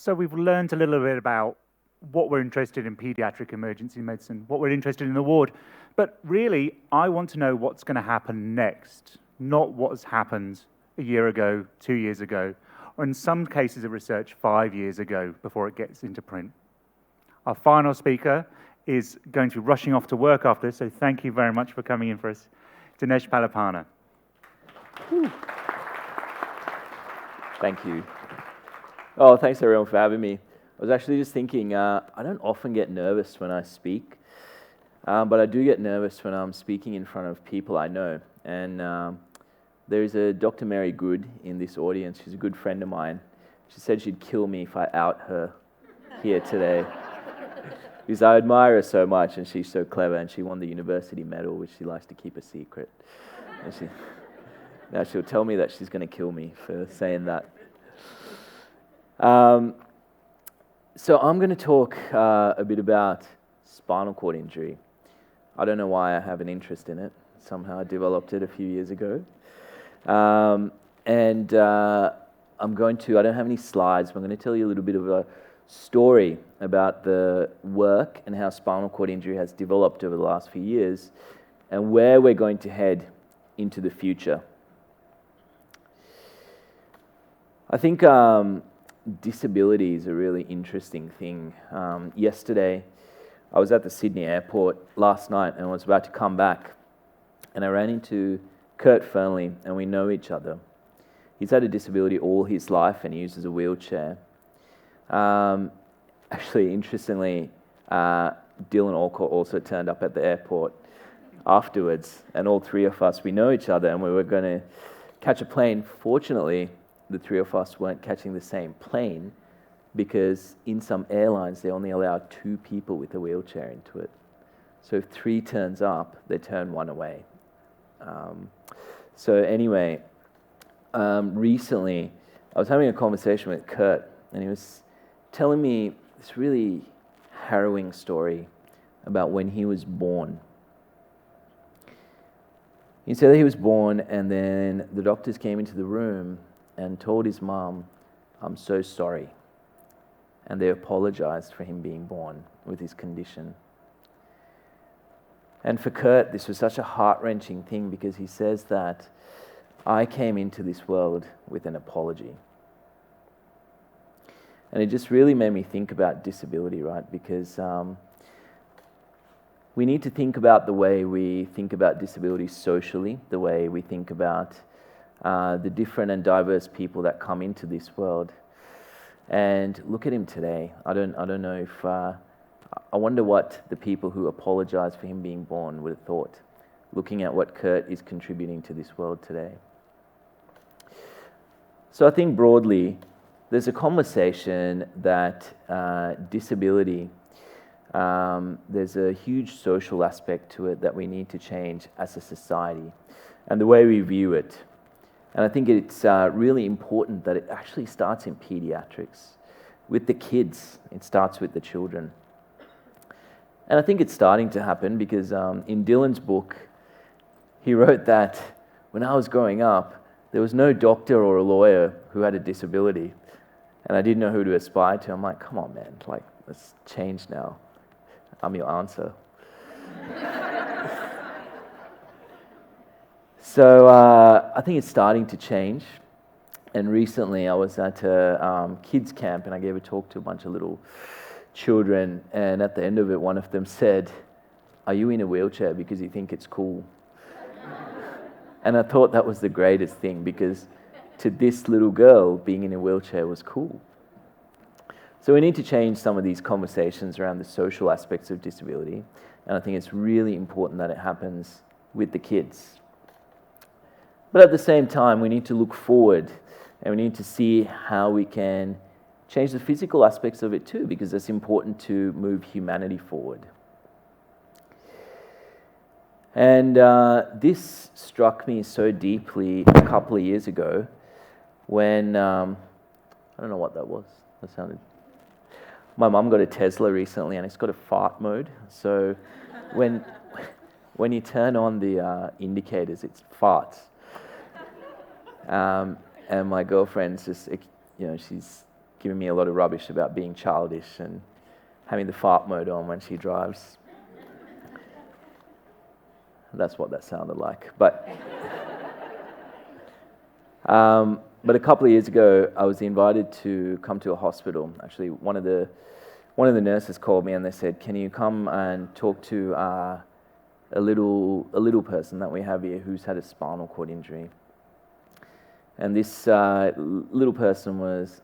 So we've learned a little bit about what we're interested in pediatric emergency medicine, what we're interested in the ward. But really, I want to know what's going to happen next, not what has happened a year ago, 2 years ago, or in some cases of research 5 years ago before it gets into print. Our final speaker is going to be rushing off to work after this, so thank you very much for coming in for us. Dinesh Palipana. Thank you. Oh, thanks everyone for having me. I was actually just thinking, I don't often get nervous when I speak, but I do get nervous when I'm speaking in front of people I know. And there's a Dr. Mary Good in this audience. She's a good friend of mine. She said she'd kill me if I out her here today. Because I admire her so much, and she's so clever, and she won the university medal, which she likes to keep a secret. And now she'll tell me that she's going to kill me for saying that. So I'm going to talk a bit about spinal cord injury. I don't know why I have an interest in it. Somehow I developed it a few years ago. I don't have any slides, but I'm going to tell you a little bit of a story about the work and how spinal cord injury has developed over the last few years and where we're going to head into the future. I think disability is a really interesting thing. Yesterday, I was at the Sydney airport last night and I was about to come back, and I ran into Kurt Fernley, and we know each other. He's had a disability all his life and he uses a wheelchair. Actually, interestingly, Dylan Alcott also turned up at the airport afterwards, and all three of us, we know each other, and we were going to catch a plane. Fortunately, the three of us weren't catching the same plane because in some airlines, they only allow 2 people with a wheelchair into it. So if 3 turns up, they turn 1 away. Recently, I was having a conversation with Kurt, and he was telling me this really harrowing story about when he was born. He said that he was born, and then the doctors came into the room and told his mom, "I'm so sorry." And they apologized for him being born with his condition. And for Kurt, this was such a heart-wrenching thing because he says that I came into this world with an apology. And it just really made me think about disability, right? Because we need to think about the way we think about disability socially, the way we think about the different and diverse people that come into this world. And look at him today. I don't know if I wonder what the people who apologize for him being born would have thought, looking at what Kurt is contributing to this world today. So I think broadly, there's a conversation that disability, there's a huge social aspect to it that we need to change as a society and the way we view it. And I think it's really important that it actually starts in pediatrics. With the kids, it starts with the children. And I think it's starting to happen because in Dylan's book, he wrote that when I was growing up, there was no doctor or a lawyer who had a disability. And I didn't know who to aspire to. I'm like, come on, man, let's change now. I'm your answer. So I think it's starting to change. And recently I was at a kids camp and I gave a talk to a bunch of little children. And at the end of it, one of them said, "Are you in a wheelchair because you think it's cool?" And I thought that was the greatest thing because to this little girl, being in a wheelchair was cool. So we need to change some of these conversations around the social aspects of disability. And I think it's really important that it happens with the kids. But at the same time, we need to look forward and we need to see how we can change the physical aspects of it too, because it's important to move humanity forward. And this struck me so deeply a couple of years ago when, I don't know what that was. That sounded... My mum got a Tesla recently and it's got a fart mode. So when you turn on the indicators, it farts. And my girlfriend's just, she's giving me a lot of rubbish about being childish and having the fart mode on when she drives. That's what that sounded like. But a couple of years ago, I was invited to come to a hospital. Actually, one of the nurses called me and they said, "Can you come and talk to a little person that we have here who's had a spinal cord injury?" And this little person was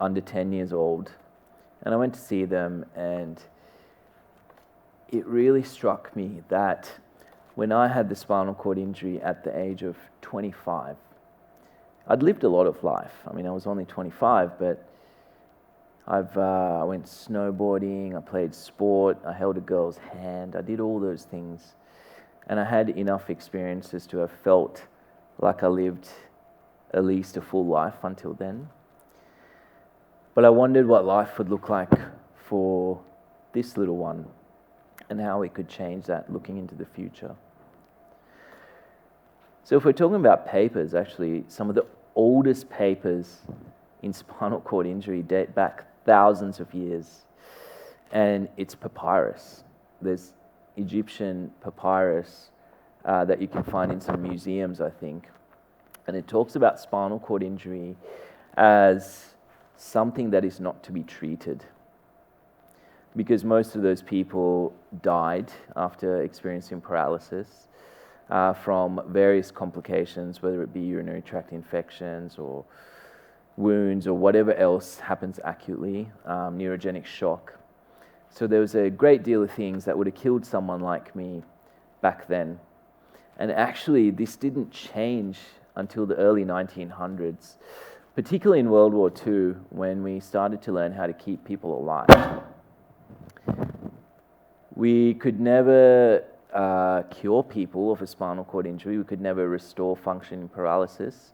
under 10 years old. And I went to see them, and it really struck me that when I had the spinal cord injury at the age of 25, I'd lived a lot of life. I mean, I was only 25, but I went snowboarding, I played sport, I held a girl's hand, I did all those things. And I had enough experiences to have felt like I lived at least a full life until then. But I wondered what life would look like for this little one and how we could change that looking into the future. So if we're talking about papers, actually, some of the oldest papers in spinal cord injury date back thousands of years. And it's papyrus. There's Egyptian papyrus that you can find in some museums, I think. And it talks about spinal cord injury as something that is not to be treated, because most of those people died after experiencing paralysis from various complications, whether it be urinary tract infections or wounds or whatever else happens acutely, neurogenic shock. So there was a great deal of things that would have killed someone like me back then. And actually, this didn't change until the early 1900s, particularly in World War II, when we started to learn how to keep people alive. We could never cure people of a spinal cord injury. We could never restore function in paralysis.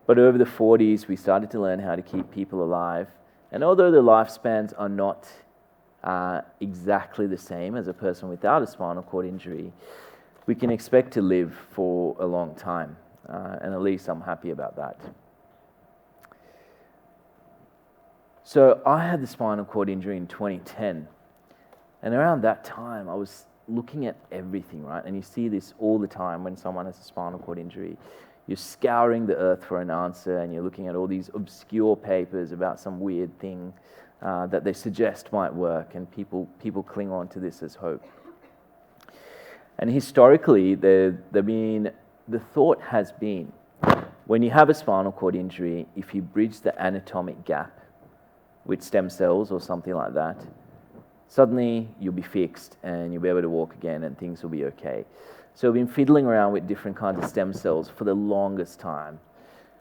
But over the 40s, we started to learn how to keep people alive. And although the lifespans are not exactly the same as a person without a spinal cord injury, we can expect to live for a long time. And at least I'm happy about that. So I had the spinal cord injury in 2010. And around that time, I was looking at everything, right? And you see this all the time when someone has a spinal cord injury. You're scouring the earth for an answer, and you're looking at all these obscure papers about some weird thing that they suggest might work, and people cling on to this as hope. And historically, the thought has been, when you have a spinal cord injury, if you bridge the anatomic gap with stem cells or something like that, suddenly you'll be fixed and you'll be able to walk again and things will be okay. So we've been fiddling around with different kinds of stem cells for the longest time.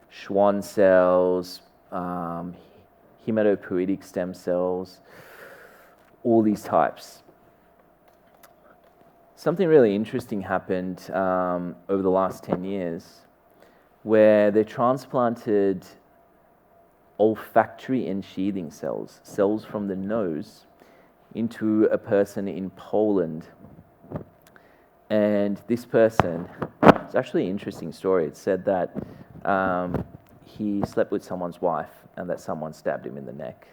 Schwann cells, hematopoietic stem cells, all these types. Something really interesting happened over the last 10 years where they transplanted olfactory ensheathing cells, cells from the nose, into a person in Poland. And this person, it's actually an interesting story. It said that he slept with someone's wife and that someone stabbed him in the neck,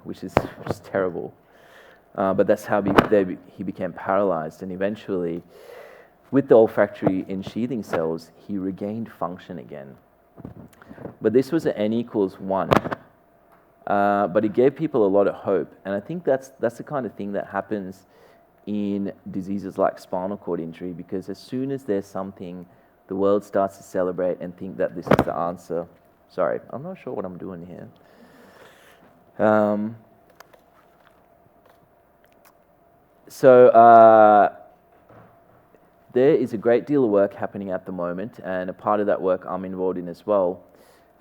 which is just terrible. But that's how he became paralyzed. And eventually, with the olfactory ensheathing cells, he regained function again. But this was an N=1. But it gave people a lot of hope. And I think that's the kind of thing that happens in diseases like spinal cord injury, because as soon as there's something, the world starts to celebrate and think that this is the answer. Sorry, I'm not sure what I'm doing here. So there is a great deal of work happening at the moment, and a part of that work I'm involved in as well.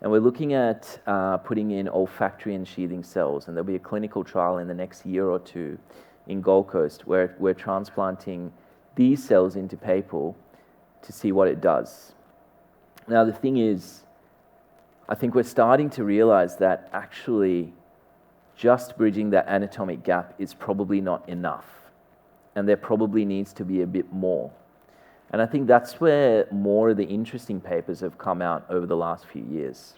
And we're looking at putting in olfactory ensheathing cells, and there'll be a clinical trial in the next year or two in Gold Coast where we're transplanting these cells into people to see what it does. Now the thing is, I think we're starting to realize that actually just bridging that anatomic gap is probably not enough, and there probably needs to be a bit more. And I think that's where more of the interesting papers have come out over the last few years.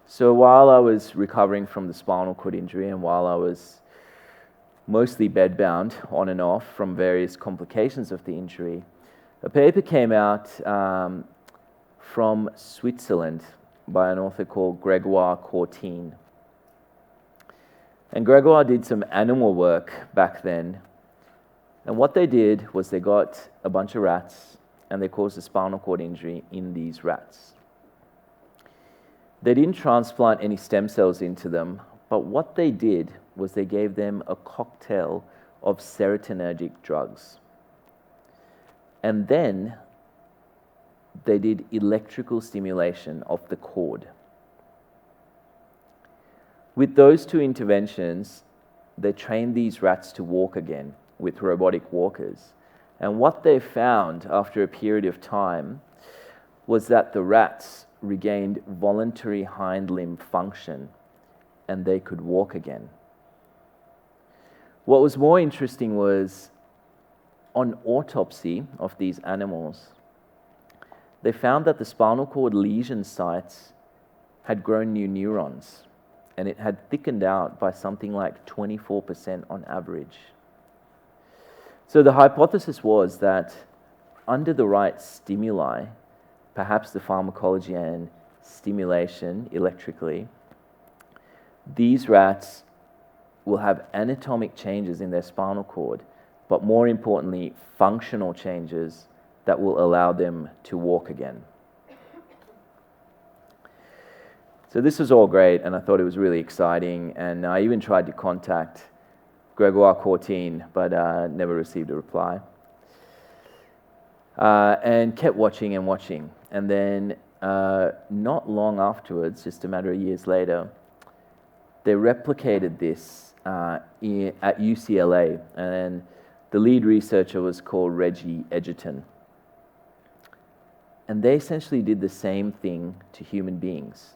So while I was recovering from the spinal cord injury and while I was mostly bedbound on and off from various complications of the injury, a paper came out from Switzerland by an author called Gregoire Courtine. And Gregoire did some animal work back then. And what they did was they got a bunch of rats and they caused a spinal cord injury in these rats. They didn't transplant any stem cells into them, but what they did was they gave them a cocktail of serotonergic drugs. And then they did electrical stimulation of the cord. With those two interventions, they trained these rats to walk again with robotic walkers. And what they found after a period of time was that the rats regained voluntary hind limb function and they could walk again. What was more interesting was on autopsy of these animals, they found that the spinal cord lesion sites had grown new neurons and it had thickened out by something like 24% on average. So the hypothesis was that under the right stimuli, perhaps the pharmacology and stimulation electrically, these rats will have anatomic changes in their spinal cord, but more importantly, functional changes that will allow them to walk again. So this was all great, and I thought it was really exciting, and I even tried to contact Gregoire Courtine, but never received a reply. And kept watching and watching. And then not long afterwards, just a matter of years later, they replicated this at UCLA, and the lead researcher was called Reggie Edgerton. And they essentially did the same thing to human beings.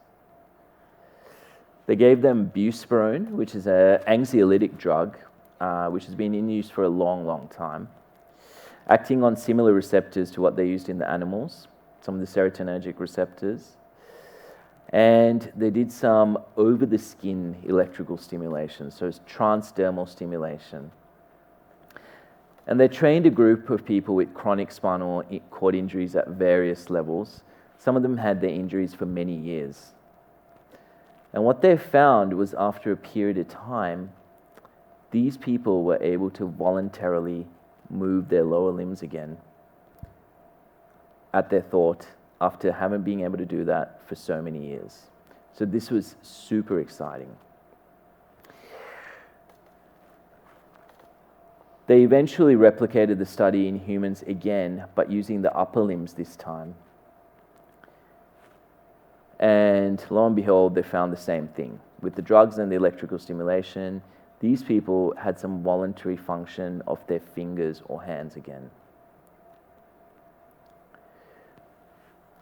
They gave them buspirone, which is an anxiolytic drug, which has been in use for a long, long time, acting on similar receptors to what they used in the animals, some of the serotonergic receptors. And they did some over-the-skin electrical stimulation, so it's transdermal stimulation. And they trained a group of people with chronic spinal cord injuries at various levels. Some of them had their injuries for many years. And what they found was after a period of time, these people were able to voluntarily move their lower limbs again at their thought after having been able to do that for so many years. So this was super exciting. They eventually replicated the study in humans again, but using the upper limbs this time. And lo and behold, they found the same thing. With the drugs and the electrical stimulation, these people had some voluntary function of their fingers or hands again.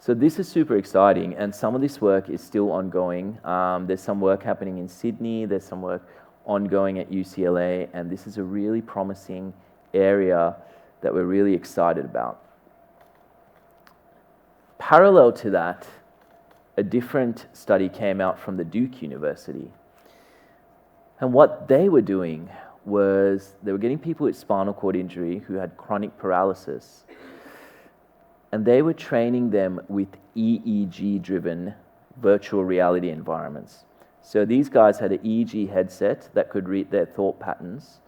So this is super exciting, and some of this work is still ongoing. There's some work happening in Sydney, there's some work ongoing at UCLA, and this is a really promising area that we're really excited about. Parallel to that, a different study came out from the Duke University. And what they were doing was they were getting people with spinal cord injury who had chronic paralysis, and they were training them with EEG-driven virtual reality environments. So these guys had an EEG headset that could read their thought patterns,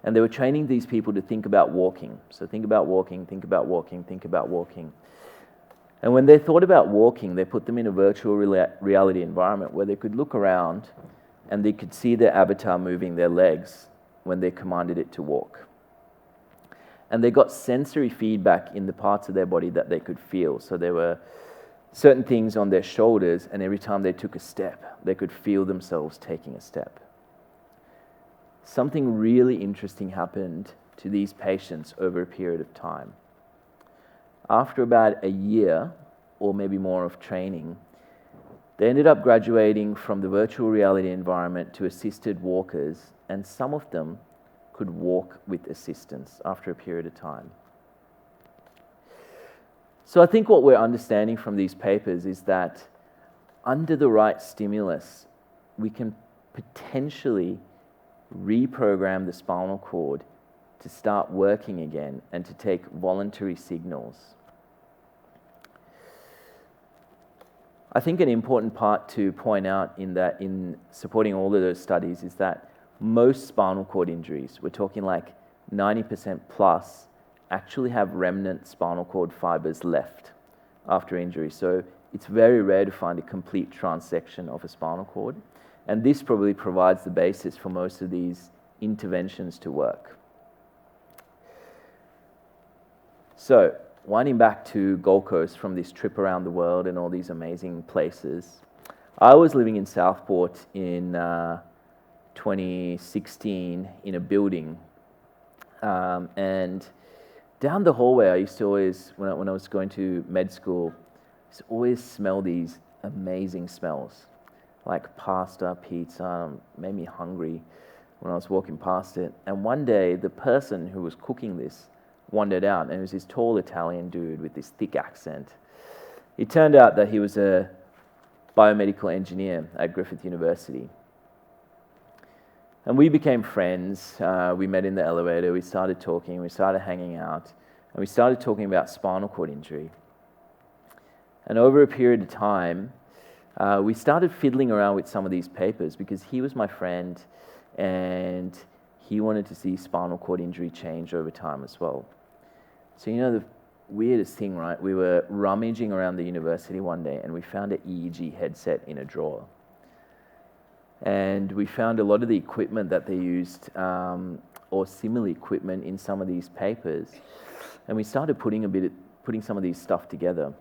and they were training these people to think about walking. So think about walking, think about walking, think about walking. And when they thought about walking, they put them in a virtual reality environment where they could look around and they could see their avatar moving their legs when they commanded it to walk. And they got sensory feedback in the parts of their body that they could feel. So there were certain things on their shoulders, and every time they took a step, they could feel themselves taking a step. Something really interesting happened to these patients over a period of time. After about a year, or maybe more of training, they ended up graduating from the virtual reality environment to assisted walkers, and some of them could walk with assistance after a period of time. So I think what we're understanding from these papers is that under the right stimulus, we can potentially reprogram the spinal cord to start working again and to take voluntary signals. I think an important part to point out in supporting all of those studies is that most spinal cord injuries, we're talking like 90% plus, actually have remnant spinal cord fibers left after injury. So it's very rare to find a complete transection of a spinal cord. And this probably provides the basis for most of these interventions to work. So, winding back to Gold Coast from this trip around the world and all these amazing places, I was living in Southport in 2016 in a building. And down the hallway, I used to always, when I was going to med school, I used to always smell these amazing smells, like pasta, pizza, made me hungry when I was walking past it. And one day, the person who was cooking this wandered out, and it was this tall Italian dude with this thick accent. It turned out that he was a biomedical engineer at Griffith University. And we became friends. We met in the elevator, we started talking, we started hanging out, and we started talking about spinal cord injury. And over a period of time, we started fiddling around with some of these papers because he was my friend and he wanted to see spinal cord injury change over time as well. So the weirdest thing, right? We were rummaging around the university one day and we found an EEG headset in a drawer. And we found a lot of the equipment that they used, or similar equipment in some of these papers. And we started putting some of these stuff together.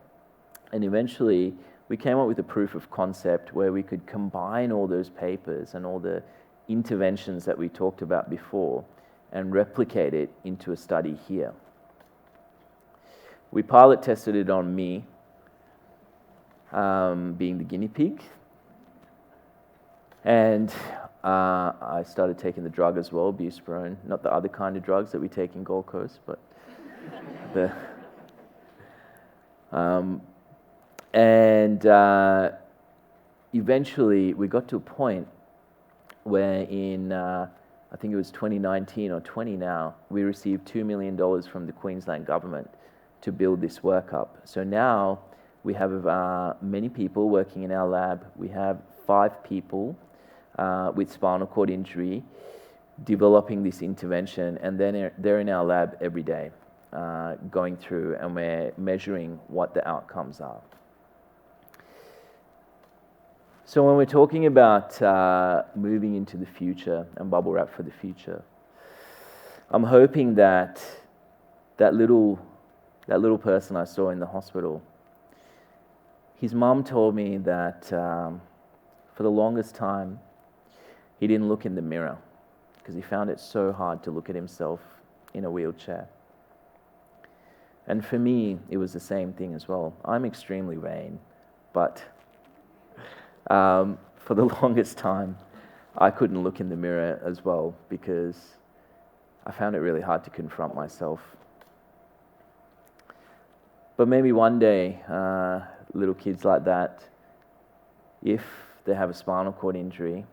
And eventually, we came up with a proof of concept where we could combine all those papers and all the interventions that we talked about before and replicate it into a study here. We pilot tested it on me, being the guinea pig. And I started taking the drug as well, buspirone, not the other kind of drugs that we take in Gold Coast, but the... eventually we got to a point where in, I think it was 2019 or 20 now, we received $2 million from the Queensland government to build this workup. So now we have many people working in our lab. We have 5 people with spinal cord injury developing this intervention, and then they're in our lab every day going through, and we're measuring what the outcomes are. So when we're talking about moving into the future and bubble wrap for the future, I'm hoping that that little person I saw in the hospital, his mum told me that for the longest time, he didn't look in the mirror because he found it so hard to look at himself in a wheelchair. And for me, it was the same thing as well. I'm extremely vain, but for the longest time, I couldn't look in the mirror as well because I found it really hard to confront myself. But maybe one day, little kids like that, if they have a spinal cord injury,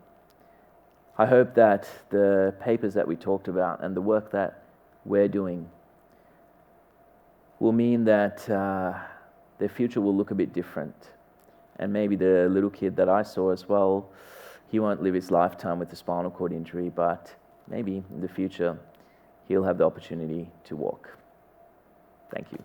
I hope that the papers that we talked about and the work that we're doing will mean that their future will look a bit different. And maybe the little kid that I saw as well, he won't live his lifetime with a spinal cord injury, but maybe in the future, he'll have the opportunity to walk. Thank you.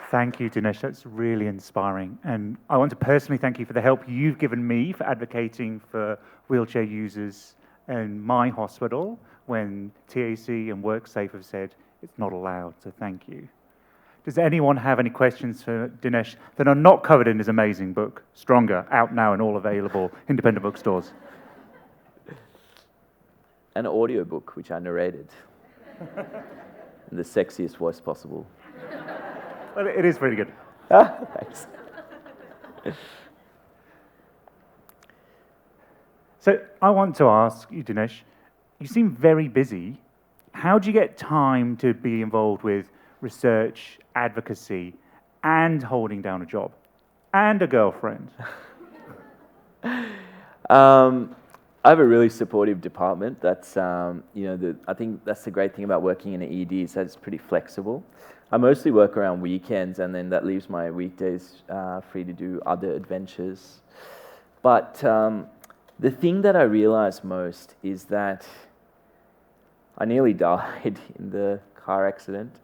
Thank you, Dinesh. That's really inspiring. And I want to personally thank you for the help you've given me for advocating for wheelchair users in my hospital when TAC and WorkSafe have said it's not allowed. So thank you. Does anyone have any questions for Dinesh that are not covered in his amazing book, Stronger, out now and all available independent bookstores? An audio book, which I narrated in the sexiest voice possible. Well, it is pretty good. Thanks. So I want to ask you, Dinesh, you seem very busy. How do you get time to be involved with research, advocacy, and holding down a job, and a girlfriend? I have a really supportive department. That's I think that's the great thing about working in an ED is that it's pretty flexible. I mostly work around weekends, and then that leaves my weekdays free to do other adventures. But the thing that I realized most is that I nearly died in the car accident.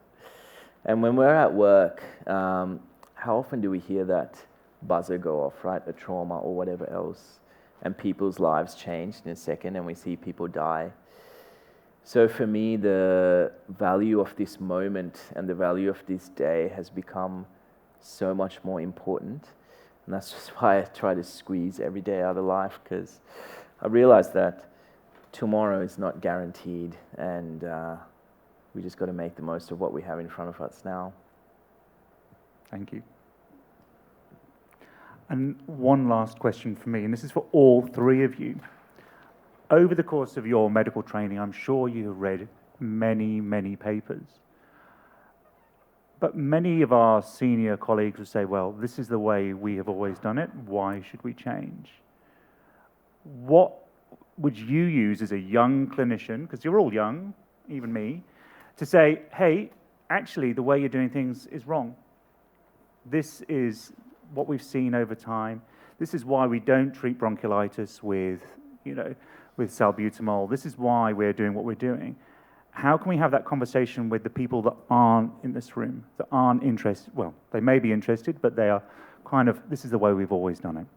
And when we're at work, how often do we hear that buzzer go off, right? A trauma or whatever else. And people's lives changed in a second, and we see people die. So for me, the value of this moment and the value of this day has become so much more important. And that's just why I try to squeeze every day out of life, because I realize that tomorrow is not guaranteed, and we just got to make the most of what we have in front of us now. Thank you. And one last question for me, and this is for all three of you. Over the course of your medical training, I'm sure you have read many, many papers. But many of our senior colleagues will say, well, this is the way we have always done it. Why should we change? What would you use as a young clinician, because you're all young, even me, to say, hey, actually, the way you're doing things is wrong. This is what we've seen over time. This is why we don't treat bronchiolitis with salbutamol. This is why we're doing what we're doing. How can we have that conversation with the people that aren't in this room, that aren't interested? Well, they may be interested, but they are kind of, this is the way we've always done it.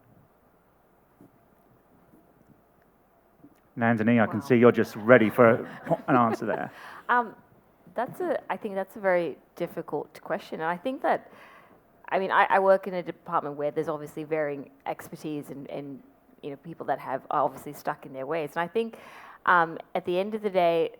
Nandini, I can see you're just ready for an answer there. I think that's a very difficult question. And I think that, I work in a department where there's obviously varying expertise and people that are obviously stuck in their ways. And I think at the end of the day,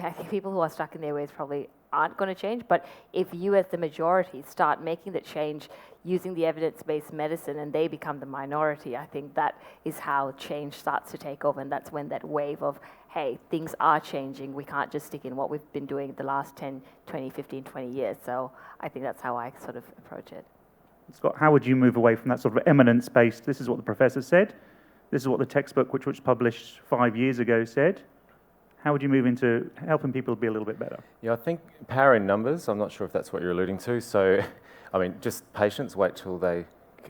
I think people who are stuck in their ways probably aren't going to change. But if you as the majority start making the change using the evidence-based medicine and they become the minority, I think that is how change starts to take over. And that's when that wave of, hey, things are changing. We can't just stick in what we've been doing the last 10, 20, 15, 20 years. So I think that's how I sort of approach it. Scott, how would you move away from that sort of eminence-based, this is what the professor said, this is what the textbook which was published 5 years ago said? How would you move into helping people be a little bit better? Yeah, I think power in numbers, I'm not sure if that's what you're alluding to. So, just patience, wait till they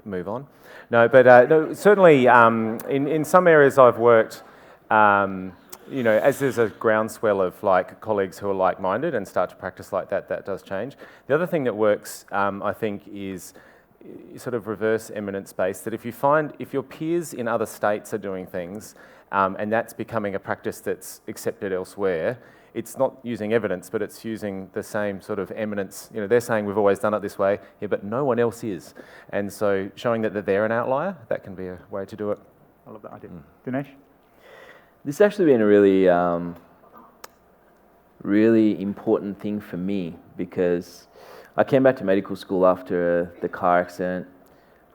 move on. No, but no, certainly in some areas I've worked, as there's a groundswell of colleagues who are like-minded and start to practice like that, that does change. The other thing that works, I think, is sort of reverse eminence-based, that if your peers in other states are doing things, and that's becoming a practice that's accepted elsewhere, it's not using evidence, but it's using the same sort of eminence. They're saying we've always done it this way, yeah, but no one else is. And so showing that they're an outlier, that can be a way to do it. I love that idea. Dinesh? This has actually been a really, really important thing for me, because I came back to medical school after the car accident.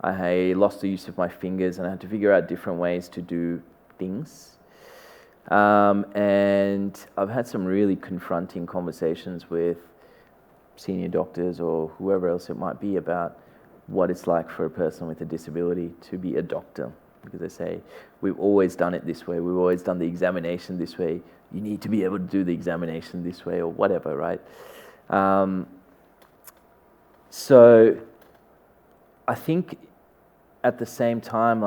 I lost the use of my fingers, and I had to figure out different ways to do things. And I've had some really confronting conversations with senior doctors or whoever else it might be about what it's like for a person with a disability to be a doctor. Because they say, we've always done it this way, we've always done the examination this way, you need to be able to do the examination this way, or whatever, right? So I think at the same time,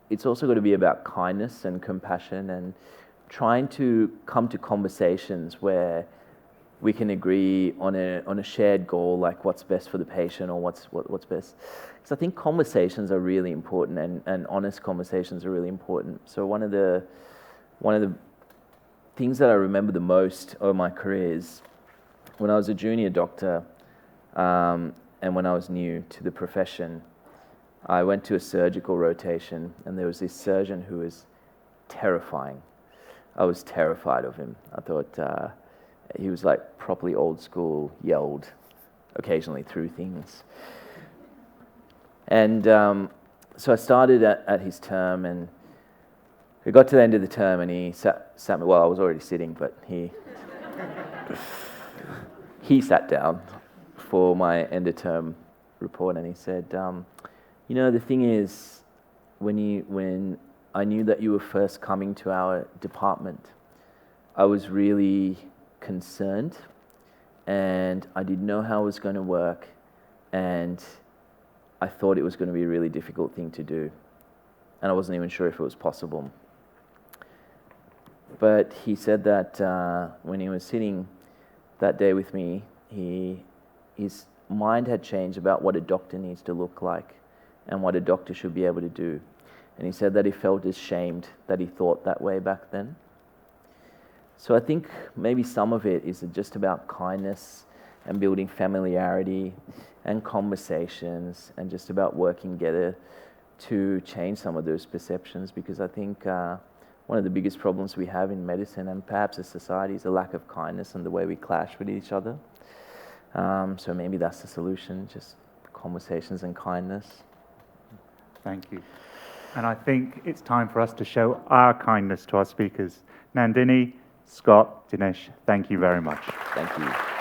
it's also got to be about kindness and compassion and trying to come to conversations where we can agree on a shared goal, like what's best for the patient or what's best. Because I think conversations are really important, and honest conversations are really important. So one of the things that I remember the most of my career is when I was a junior doctor, and when I was new to the profession, I went to a surgical rotation, and there was this surgeon who was terrifying. I was terrified of him. I thought he was like properly old school, yelled occasionally through things. And so I started at his term, and we got to the end of the term and he sat me, well, I was already sitting, but he sat down for my end of term report and he said, you know, the thing is, when I knew that you were first coming to our department, I was really concerned and I didn't know how it was going to work, and I thought it was going to be a really difficult thing to do, and I wasn't even sure if it was possible. But he said that when he was sitting that day with me, his mind had changed about what a doctor needs to look like and what a doctor should be able to do. And he said that he felt ashamed that he thought that way back then. So I think maybe some of it is just about kindness and building familiarity and conversations and just about working together to change some of those perceptions, because I think one of the biggest problems we have in medicine and perhaps as society is a lack of kindness and the way we clash with each other. So maybe that's the solution, just conversations and kindness. Thank you. And I think it's time for us to show our kindness to our speakers. Nandini, Scott, Dinesh, thank you very much. Thank you.